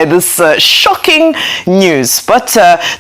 This shocking news, but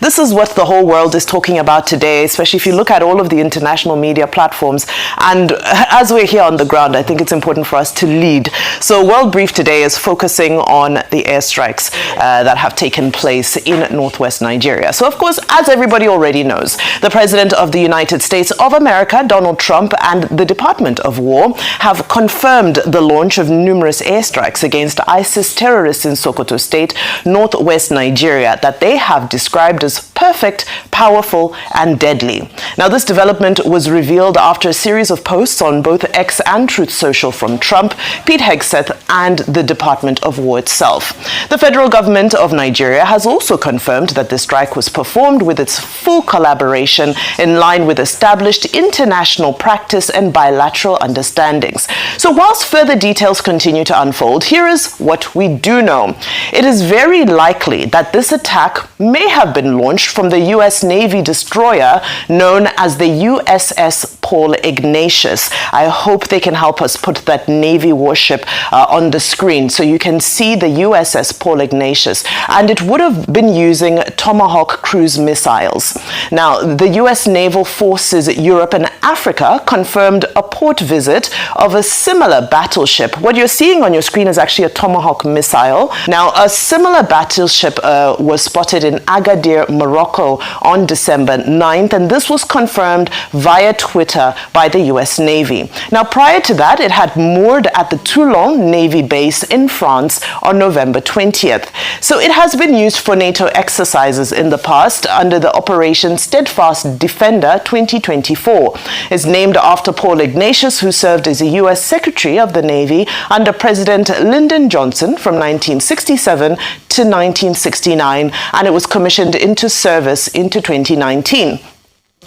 this is what the whole world is talking about today, especially if you look at all of the international media platforms. And as we're here on the ground, I think it's important for us to lead. So World Brief today is focusing on the airstrikes that have taken place in northwest Nigeria. So of course, as everybody already knows, the President of the United States of America, Donald Trump, and the Department of War have confirmed the launch of numerous airstrikes against ISIS terrorists in Sokoto State, northwest Nigeria, that they have described as perfect, powerful, and deadly. Now, this development was revealed after a series of posts on both X and Truth Social from Trump, Pete Hegseth, and the Department of War itself. The federal government of Nigeria has also confirmed that the strike was performed with its full collaboration in line with established international practice and bilateral understandings. So whilst further details continue to unfold, here is what we do know. It is very likely that this attack may have been launched from the U.S. Navy destroyer known as the USS Paul Ignatius. I hope they can help us put that Navy warship on the screen so you can see the USS Paul Ignatius. And it would have been using Tomahawk cruise missiles. Now, the U.S. Naval Forces Europe and Africa confirmed a port visit of a similar battleship. What you're seeing on your screen is actually a Tomahawk missile. Now, a similar battleship was spotted in Agadir, Morocco on December 9th, and this was confirmed via Twitter by the U.S. Navy. Now, prior to that, it had moored at the Toulon Navy base in France on November 20th. So it has been used for NATO exercises in the past under the Operation Steadfast Defender 2024. It's named after Paul Ignatius, who served as a U.S. Secretary of the Navy under President Lyndon Johnson from 1967 to 1969, and it was commissioned into service into 2019.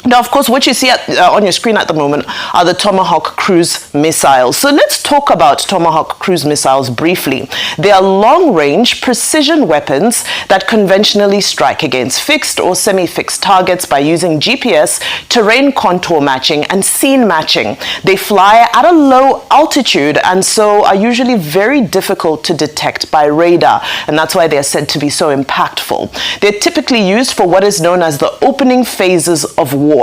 Now, of course, what you see on your screen at the moment are the Tomahawk cruise missiles. So let's talk about Tomahawk cruise missiles briefly. They are long-range precision weapons that conventionally strike against fixed or semi-fixed targets by using GPS, terrain contour matching, and scene matching. They fly at a low altitude and so are usually very difficult to detect by radar, and that's why they are said to be so impactful. They're typically used for what is known as the opening phases of war.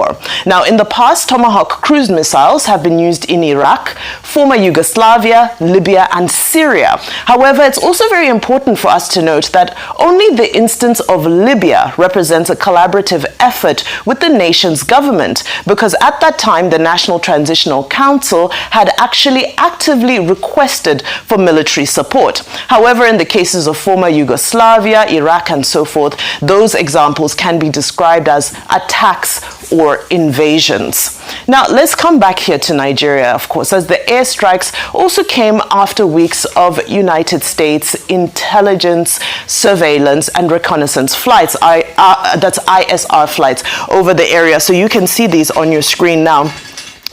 Now, in the past, Tomahawk cruise missiles have been used in Iraq, former Yugoslavia, Libya, and Syria. However, it's also very important for us to note that only the instance of Libya represents a collaborative effort with the nation's government, because at that time, the National Transitional Council had actually actively requested for military support. However, in the cases of former Yugoslavia, Iraq, and so forth, those examples can be described as attacks or invasions. Now, let's come back here to Nigeria, of course, as the airstrikes also came after weeks of United States intelligence, surveillance, and reconnaissance flights. That's ISR flights over the area. So you can see these on your screen now.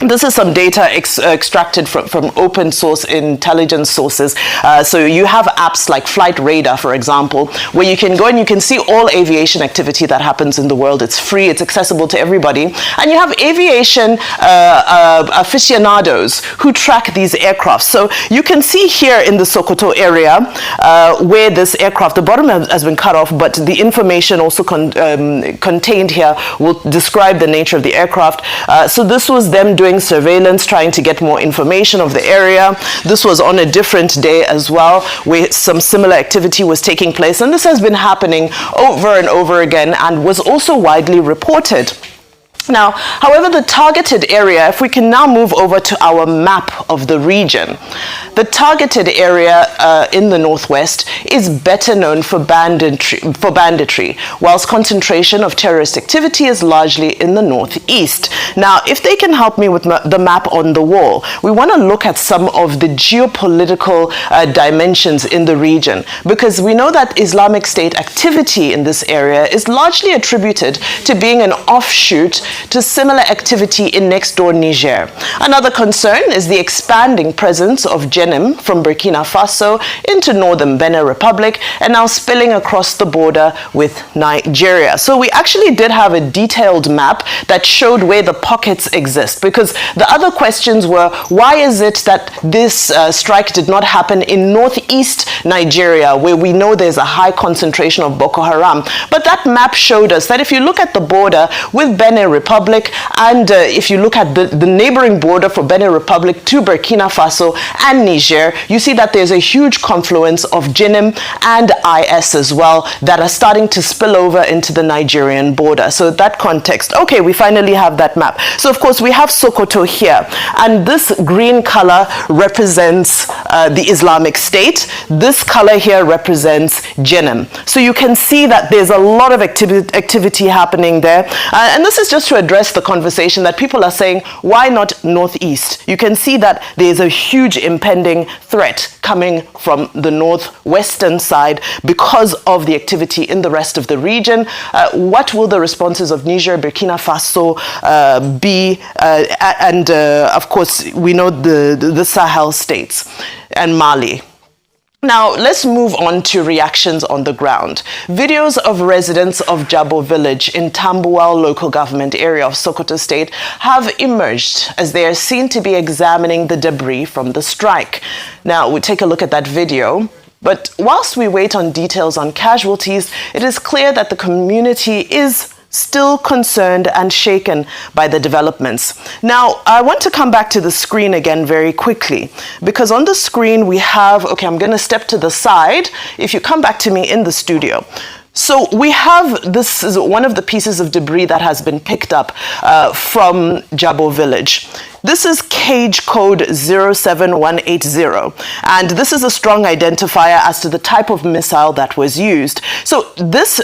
This is some data extracted from open source intelligence sources. So you have apps like Flight Radar, for example, where you can go and you can see all aviation activity that happens in the world. It's free, it's accessible to everybody. And you have aviation aficionados who track these aircraft. So you can see here in the Sokoto area where this aircraft, the bottom has been cut off, but the information also contained here will describe the nature of the aircraft. So this was them doing surveillance, trying to get more information of the area. This was on a different day as well, where some similar activity was taking place, and this has been happening over and over again and was also widely reported. Now, however, the targeted area, if we can now move over to our map of the region, the targeted area in the northwest is better known for banditry, whilst concentration of terrorist activity is largely in the northeast. Now, if they can help me with the map on the wall, we want to look at some of the geopolitical dimensions in the region, because we know that Islamic State activity in this area is largely attributed to being an offshoot to similar activity in next-door Niger. Another concern is the expanding presence of B0mb from Burkina Faso into northern Benin Republic and now spilling across the border with Nigeria. So we actually did have a detailed map that showed where the pockets exist, because the other questions were, why is it that this strike did not happen in northeast Nigeria, where we know there's a high concentration of Boko Haram? But that map showed us that if you look at the border with Benin Republic and if you look at the neighboring border for Benin Republic to Burkina Faso and Niger, you see that there's a huge confluence of B0mb and IS as well that are starting to spill over into the Nigerian border. So that context, okay, we finally have that map. So of course we have Sokoto here, and this green color represents the Islamic State. This color here represents B0mb. So you can see that there's a lot of activity happening there. And this is just to address the conversation that people are saying, why not northeast? You can see that there's a huge impending threat coming from the northwestern side because of the activity in the rest of the region. What will the responses of Niger, Burkina Faso be? And of course, we know the Sahel states and Mali. Now, let's move on to reactions on the ground. Videos of residents of Jabo village in Tambuwal local government area of Sokoto state have emerged as they are seen to be examining the debris from the strike. Now, we take a look at that video. But whilst we wait on details on casualties, it is clear that the community is still concerned and shaken by the developments. Now, I want to come back to the screen again very quickly, because on the screen we have, okay, I'm going to step to the side. If you come back to me in the studio. So we have, this is one of the pieces of debris that has been picked up from Jabo village. This is cage code 07180, and this is a strong identifier as to the type of missile that was used. So this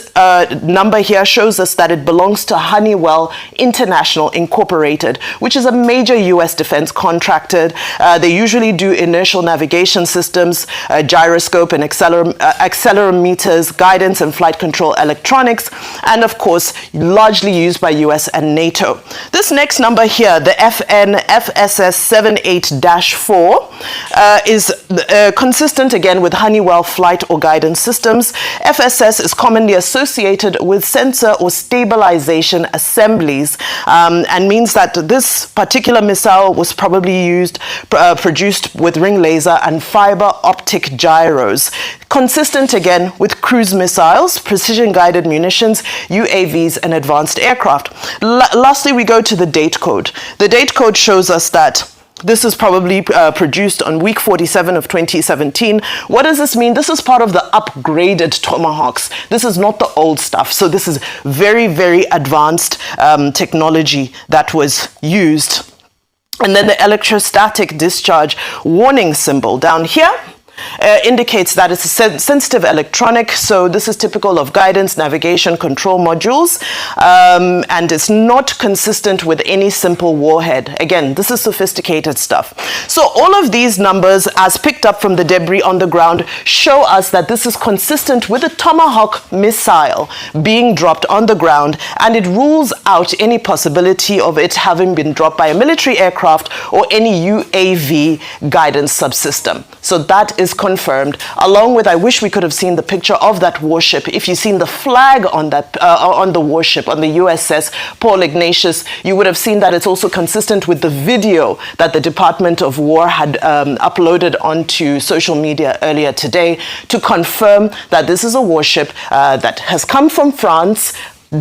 number here shows us that it belongs to Honeywell International Incorporated, which is a major US defense contractor. They usually do inertial navigation systems, gyroscope and accelerometers, guidance and flight control electronics, and of course, largely used by US and NATO. This next number here, the FSS 78-4, is consistent again with Honeywell flight or guidance systems. FSS is commonly associated with sensor or stabilization assemblies, and means that this particular missile was probably produced with ring laser and fiber optic gyros. Consistent again with cruise missiles, precision guided munitions, UAVs, and advanced aircraft. Lastly, we go to the date code. The date code shows us that this is probably produced on week 47 of 2017. What does this mean? This is part of the upgraded Tomahawks. This is not the old stuff. So this is very, very advanced technology that was used. And then the electrostatic discharge warning symbol down here indicates that it's a sensitive electronic, so this is typical of guidance, navigation, control modules, and it's not consistent with any simple warhead. Again, this is sophisticated stuff. So all of these numbers, as picked up from the debris on the ground, show us that this is consistent with a Tomahawk missile being dropped on the ground, and it rules out any possibility of it having been dropped by a military aircraft or any UAV guidance subsystem. So that is confirmed, along with, I wish we could have seen the picture of that warship. If you've seen the flag on that on the warship, on the USS Paul Ignatius, you would have seen that it's also consistent with the video that the Department of War had uploaded onto social media earlier today to confirm that this is a warship that has come from France,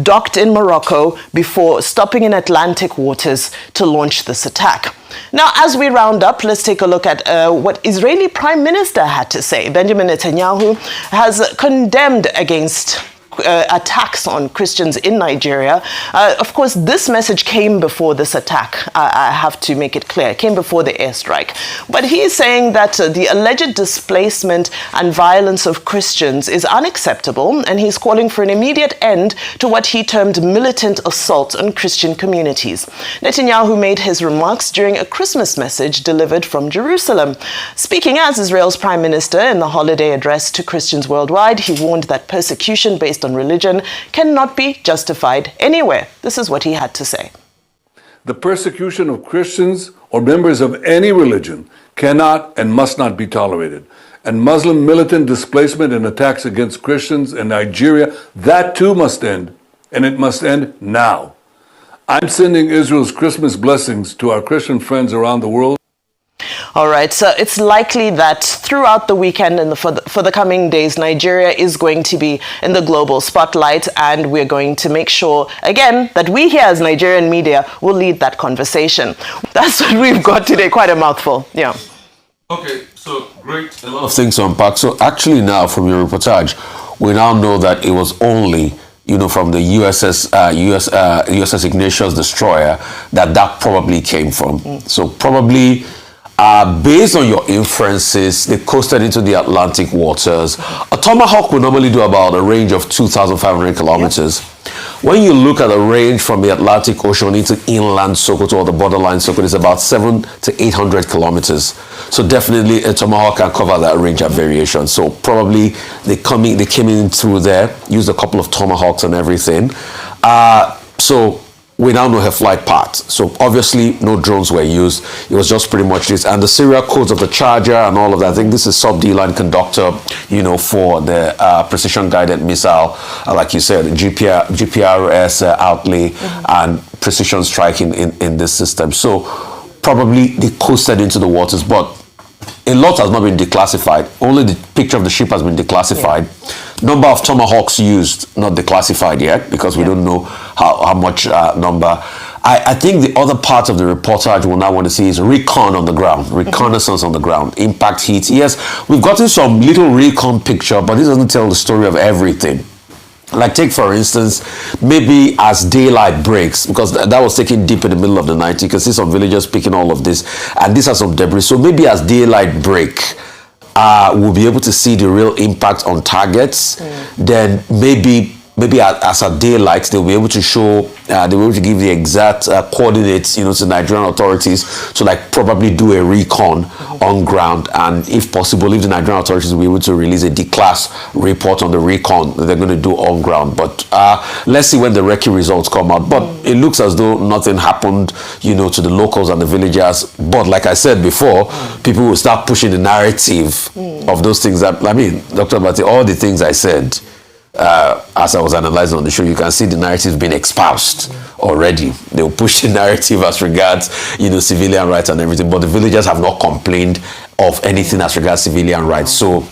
docked in Morocco before stopping in Atlantic waters to launch this attack. Now, as we round up, let's take a look at what Israeli Prime Minister had to say. Benjamin Netanyahu has condemned against attacks on Christians in Nigeria. Of course, this message came before this attack. I have to make it clear. It came before the airstrike. But he is saying that the alleged displacement and violence of Christians is unacceptable, and he's calling for an immediate end to what he termed militant assault on Christian communities. Netanyahu made his remarks during a Christmas message delivered from Jerusalem. Speaking as Israel's Prime Minister in the holiday address to Christians worldwide, he warned that persecution based on religion cannot be justified anywhere. This is what he had to say. The persecution of Christians or members of any religion cannot and must not be tolerated. And Muslim militant displacement and attacks against Christians in Nigeria, that too must end. And it must end now. I'm sending Israel's Christmas blessings to our Christian friends around the world. All right, so it's likely that throughout the weekend and for the coming days, Nigeria is going to be in the global spotlight, and we're going to make sure, again, that we here as Nigerian media will lead that conversation. That's what we've got today, quite a mouthful, yeah. Okay, so great. A lot of things to unpack. So actually now from your reportage, we now know that it was only from the USS Ignatius destroyer that probably came from. So probably based on your inferences, they coasted into the Atlantic waters. A Tomahawk would normally do about a range of 2,500 kilometers. Yep. When you look at the range from the Atlantic Ocean into inland Sokoto or the borderline Sokoto, it's about 700 to 800 kilometers. So definitely a Tomahawk can cover that range of variation. So probably they came in through there, used a couple of Tomahawks and everything. So we now know her flight path. So obviously no drones were used. It was just pretty much this. And the serial codes of the charger and all of that, I think this is sub-D-line conductor, for the precision guided missile, like you said, GPRS outlay and precision striking in this system. So probably they coasted into the waters, but a lot has not been declassified. Only the picture of the ship has been declassified. Yeah. Number of Tomahawks used, not declassified yet, because we don't know how much number. I think the other part of the reportage we'll now want to see is recon on the ground, reconnaissance on the ground, impact heat. Yes, we've gotten some little recon picture, but this doesn't tell the story of everything. Like take for instance, maybe as daylight breaks, because that was taken deep in the middle of the night, you can see some villagers picking all of this, and this has some debris. So maybe as daylight break, we'll be able to see the real impact on targets. Then maybe as a daylight, they'll be able to show, they'll be able to give the exact coordinates, to Nigerian authorities, to like probably do a recon on ground, and if possible, if the Nigerian authorities will be able to release a D-class report on the recon that they're going to do on ground. But let's see when the recce results come out. But it looks as though nothing happened, to the locals and the villagers. But like I said before, people will start pushing the narrative of those things that, Dr. Abati, all the things I said, as I was analyzing on the show, you can see the narrative being espoused already. They'll push the narrative as regards, civilian rights and everything, but the villagers have not complained of anything as regards civilian rights. So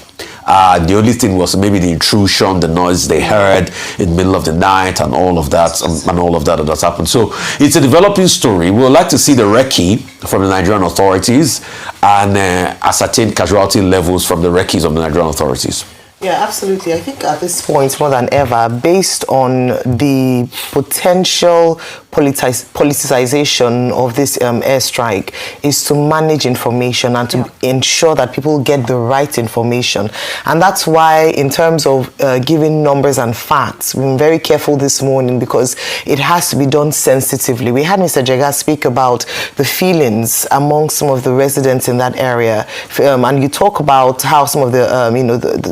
the only thing was maybe the intrusion, the noise they heard in the middle of the night and all of that, and all of that that's happened. So it's a developing story. We would like to see the recce from the Nigerian authorities and ascertain casualty levels from the recce's of the Nigerian authorities. Yeah, absolutely. I think at this point, more than ever, based on the potential politicization of this airstrike, is to manage information and to ensure that people get the right information. And that's why, in terms of giving numbers and facts, we've been very careful this morning, because it has to be done sensitively. We had Mr. Jega speak about the feelings among some of the residents in that area, and you talk about how some of the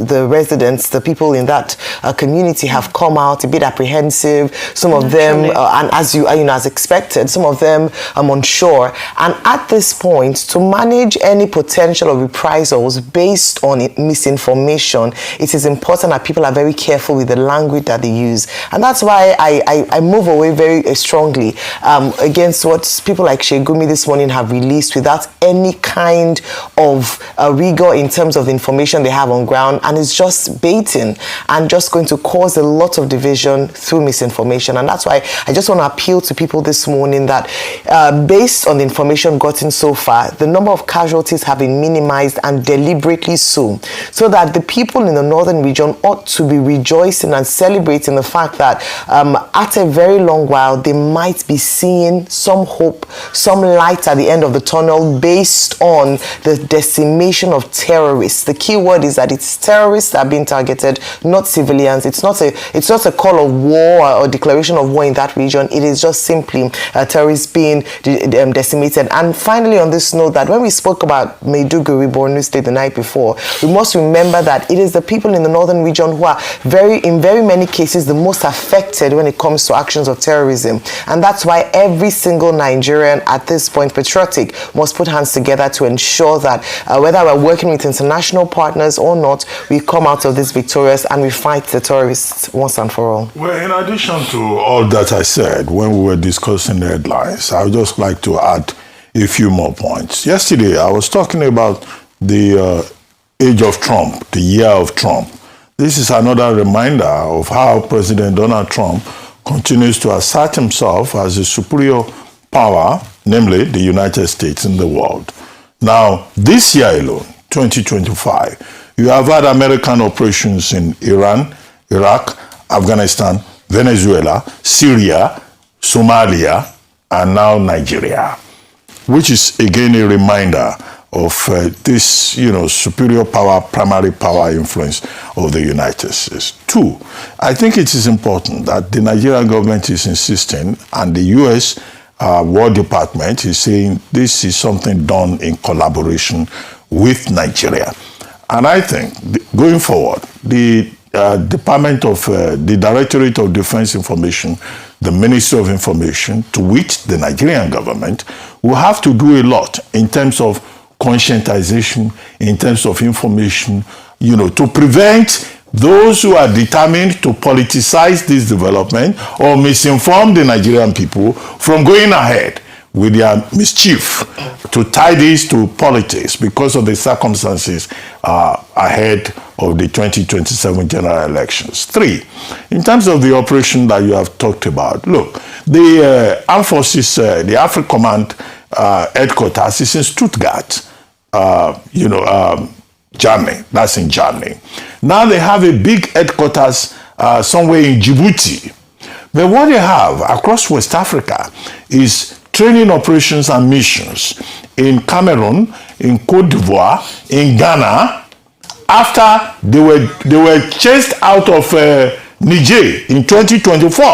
the residents, the people in that community, have come out a bit apprehensive. Some of them, and as expected, some of them are unsure. And at this point, to manage any potential of reprisals based on misinformation, it is important that people are very careful with the language that they use. And that's why I move away very strongly against what people like Shegumi this morning have released without any kind of rigor in terms of the information they have on ground, and it's just baiting and just going to cause a lot of division through misinformation. And that's why I just want to appeal to people this morning that based on the information gotten so far, the number of casualties have been minimized, and deliberately so that the people in the northern region ought to be rejoicing and celebrating the fact that at a very long while they might be seeing some hope, some light at the end of the tunnel, based on the decimation of terrorists. The key word is that it's terrorists that are being targeted, not civilians. It's not a call of war or declaration of war in that region. It is just just simply terrorists being decimated. And finally, on this note, that when we spoke about Maiduguri, Borno State, the night before, we must remember that it is the people in the northern region who are in very many cases the most affected when it comes to actions of terrorism. And that's why every single Nigerian at this point, patriotic, must put hands together to ensure that whether we're working with international partners or not, we come out of this victorious and we fight the terrorists once and for all. Well, in addition to all that I said when we were discussing the headlines, I would just like to add a few more points. Yesterday, I was talking about the age of Trump, the year of Trump. This is another reminder of how President Donald Trump continues to assert himself as a superior power, namely the United States in the world. Now, this year alone, 2025, you have had American operations in Iran, Iraq, Afghanistan, Venezuela, Syria, Somalia, and now Nigeria, which is again a reminder of this, superior power, primary power influence of the United States. Two, I think it is important that the Nigerian government is insisting, and the U.S. War Department is saying this is something done in collaboration with Nigeria. And I think going forward, the the Directorate of Defense Information, the Ministry of Information, to which the Nigerian government will have to do a lot in terms of conscientization, in terms of information, to prevent those who are determined to politicize this development or misinform the Nigerian people from going ahead with their mischief to tie this to politics because of the circumstances ahead of the 2027 general elections. Three, in terms of the operation that you have talked about, look, the Armed Forces, the Africa Command headquarters is in Stuttgart, Germany. That's in Germany. Now they have a big headquarters somewhere in Djibouti. But what they have across West Africa is training operations and missions in Cameroon, in Cote d'Ivoire, in Ghana, after they were chased out of Niger in 2024,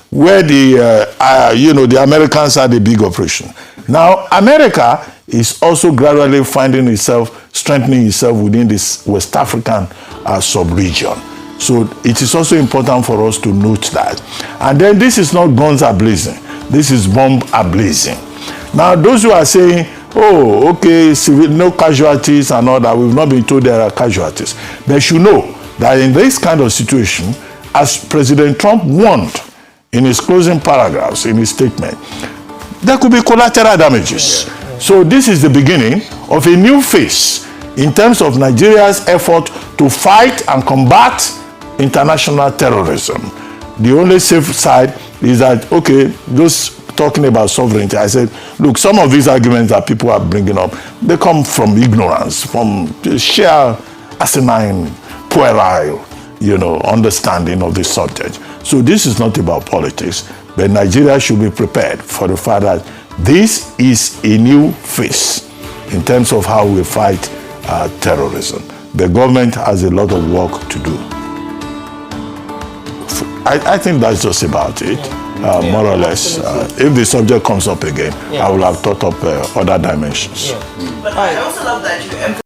where the Americans had a big operation. Now, America is also gradually finding itself, strengthening itself within this West African sub-region. So it is also important for us to note that. And then this is not guns a-blazing. This is bomb a-blazing. Now, those who are saying, oh, okay, no casualties and all that, we've not been told there are casualties. They should know that in this kind of situation, as President Trump warned in his closing paragraphs, in his statement, there could be collateral damages. So this is the beginning of a new phase in terms of Nigeria's effort to fight and combat international terrorism. The only safe side is that, okay, those talking about sovereignty, I said, look, some of these arguments that people are bringing up, they come from ignorance, from sheer asinine, puerile, understanding of this subject. So this is not about politics, but Nigeria should be prepared for the fact that this is a new phase in terms of how we fight terrorism. The government has a lot of work to do. I think that's just about it, more or less. If the subject comes up again, I will have thought up other dimensions. But I also love that you